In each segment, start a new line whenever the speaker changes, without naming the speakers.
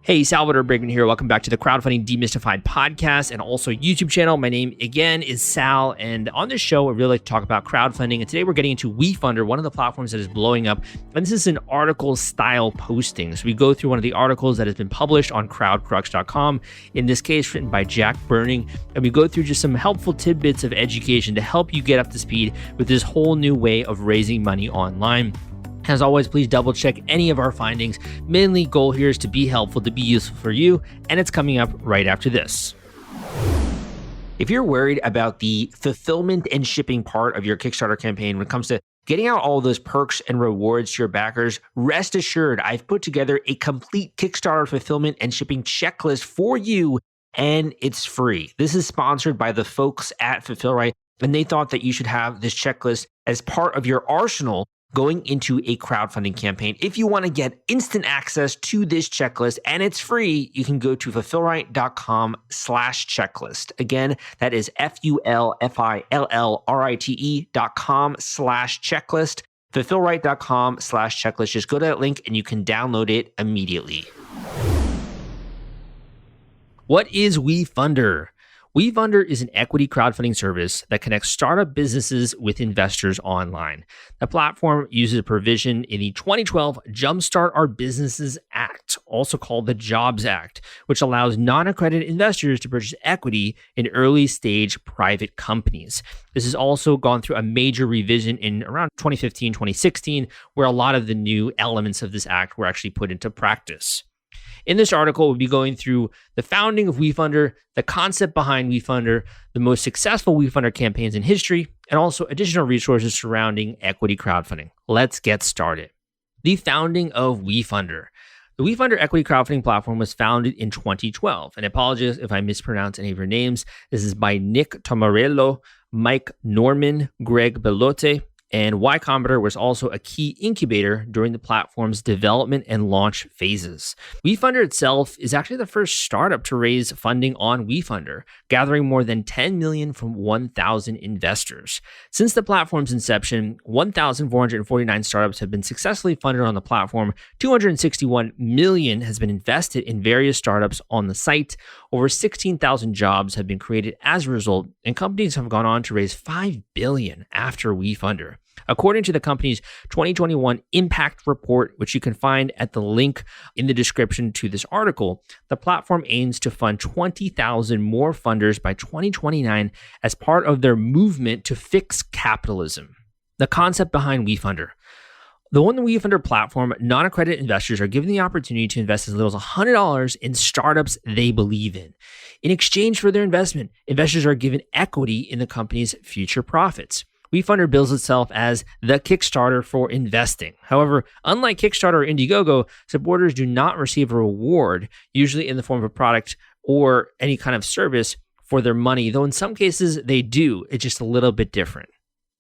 Hey, Salvador Briggman here. Welcome back to the Crowdfunding Demystified podcast and also YouTube channel. My name, again, is Sal, and on this show, I really like to talk about crowdfunding, and today we're getting into WeFunder, one of the platforms that is blowing up, and this is an article-style posting. So we go through one of the articles that has been published on crowdcrux.com, in this case, written by Jack Burning, and we go through just some helpful tidbits of education to help you get up to speed with this whole new way of raising money online. As always, please double check any of our findings. Mainly goal here is to be helpful, to be useful for you, and it's coming up right after this. If you're worried about the fulfillment and shipping part of your Kickstarter campaign when it comes to getting out all those perks and rewards to your backers, rest assured I've put together a complete Kickstarter fulfillment and shipping checklist for you, and it's free. This is sponsored by the folks at Fulfillrite, and they thought that you should have this checklist as part of your arsenal going into a crowdfunding campaign. If you want to get instant access to this checklist and it's free, you can go to fulfillrite.com/checklist. Again, that is fulfillrite.com/checklist. fulfillrite.com/checklist. Just go to that link and you can download it immediately. What is WeFunder? WeFunder is an equity crowdfunding service that connects startup businesses with investors online. The platform uses a provision in the 2012 Jumpstart Our Businesses Act, also called the Jobs Act, which allows non-accredited investors to purchase equity in early-stage private companies. This has also gone through a major revision in around 2015, 2016, where a lot of the new elements of this act were actually put into practice. In this article, we'll be going through the founding of WeFunder, the concept behind WeFunder, the most successful WeFunder campaigns in history, and also additional resources surrounding equity crowdfunding. Let's get started. The founding of WeFunder. The WeFunder equity crowdfunding platform was founded in 2012, and I apologize if I mispronounce any of your names. This is by Nick Tomarello, Mike Norman, Greg Belote, and Y Combinator was also a key incubator during the platform's development and launch phases. WeFunder itself is actually the first startup to raise funding on WeFunder, gathering more than $10 million from 1,000 investors. Since the platform's inception, 1,449 startups have been successfully funded on the platform. $261 million has been invested in various startups on the site. Over 16,000 jobs have been created as a result, and companies have gone on to raise $5 billion after WeFunder. According to the company's 2021 Impact Report, which you can find at the link in the description to this article, the platform aims to fund 20,000 more funders by 2029 as part of their movement to fix capitalism. The concept behind WeFunder. The WeFunder platform, non-accredited investors are given the opportunity to invest as little as $100 in startups they believe in. In exchange for their investment, investors are given equity in the company's future profits. WeFunder bills itself as the Kickstarter for investing. However, unlike Kickstarter or Indiegogo, supporters do not receive a reward, usually in the form of a product or any kind of service for their money, though in some cases they do. It's just a little bit different.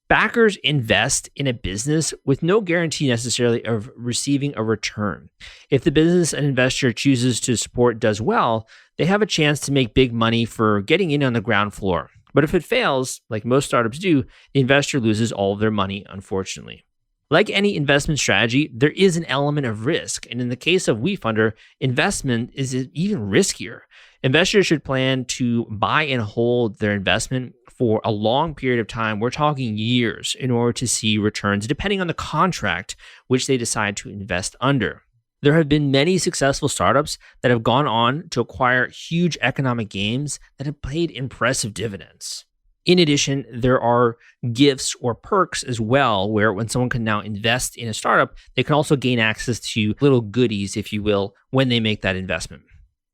Backers invest in a business with no guarantee necessarily of receiving a return. If the business an investor chooses to support does well, they have a chance to make big money for getting in on the ground floor. But if it fails, like most startups do, the investor loses all of their money, unfortunately. Like any investment strategy, there is an element of risk. And in the case of WeFunder, investment is even riskier. Investors should plan to buy and hold their investment for a long period of time. We're talking years in order to see returns, depending on the contract which they decide to invest under. There have been many successful startups that have gone on to acquire huge economic gains that have paid impressive dividends. In addition, there are gifts or perks as well, where when someone can now invest in a startup, they can also gain access to little goodies, if you will, when they make that investment.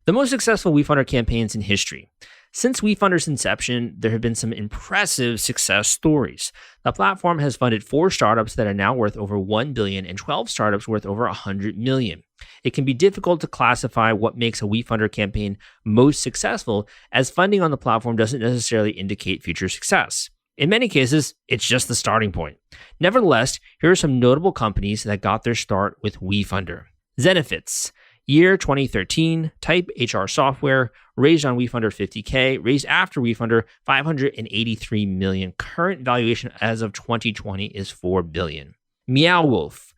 The most successful WeFunder campaigns in history. Since WeFunder's inception, there have been some impressive success stories. The platform has funded 4 startups that are now worth over $1 billion and 12 startups worth over $100 million. It can be difficult to classify what makes a WeFunder campaign most successful, as funding on the platform doesn't necessarily indicate future success. In many cases, it's just the starting point. Nevertheless, here are some notable companies that got their start with WeFunder. Zenefits. Year 2013, type HR software, raised on WeFunder $50K, raised after WeFunder $583 million. Current valuation as of 2020 is $4 billion. Meow Wolf.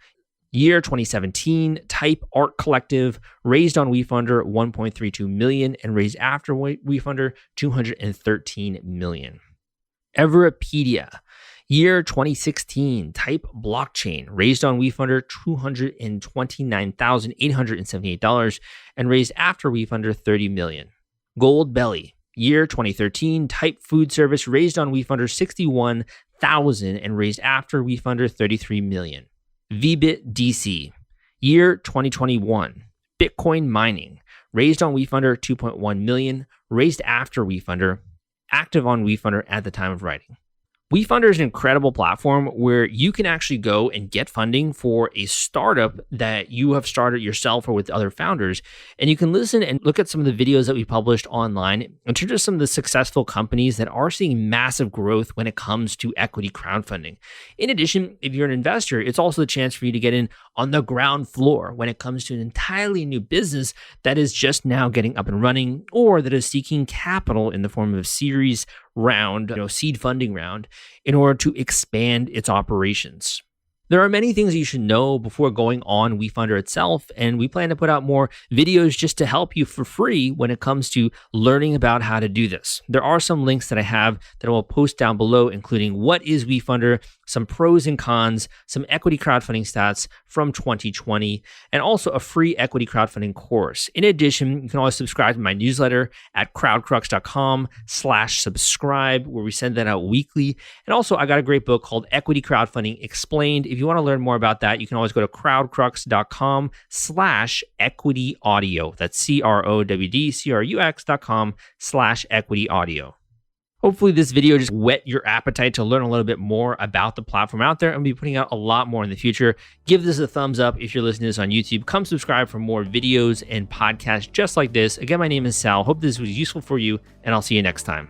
Year 2017, Type Art Collective, raised on WeFunder $1.32 million and raised after WeFunder $213 million. Everipedia, year 2016, Type Blockchain, raised on WeFunder $229,878 and raised after WeFunder $30 million. Goldbelly, year 2013, Type Food Service, raised on WeFunder $61,000 and raised after WeFunder $33 million. VBit DC, year 2021, Bitcoin mining, raised on WeFunder $2.1 million, raised after WeFunder, active on WeFunder at the time of writing. WeFunder is an incredible platform where you can actually go and get funding for a startup that you have started yourself or with other founders. And you can listen and look at some of the videos that we published online in terms of some of the successful companies that are seeing massive growth when it comes to equity crowdfunding. In addition, if you're an investor, it's also the chance for you to get in on the ground floor when it comes to an entirely new business that is just now getting up and running or that is seeking capital in the form of series round, seed funding round, in order to expand its operations. There are many things you should know before going on WeFunder itself, and we plan to put out more videos just to help you for free when it comes to learning about how to do this. There are some links that I have that I will post down below, including what is WeFunder, some pros and cons, some equity crowdfunding stats from 2020, and also a free equity crowdfunding course. In addition, you can always subscribe to my newsletter at crowdcrux.com/subscribe, where we send that out weekly. And also, I got a great book called Equity Crowdfunding Explained. If you want to learn more about that, you can always go to crowdcrux.com/equity audio. That's crowdcrux.com/equity audio. Hopefully this video just whet your appetite to learn a little bit more about the platform out there, and we'll be putting out a lot more in the future. Give this a thumbs up if you're listening to this on YouTube. Come subscribe for more videos and podcasts just like this. Again, my name is Sal. Hope this was useful for you, and I'll see you next time.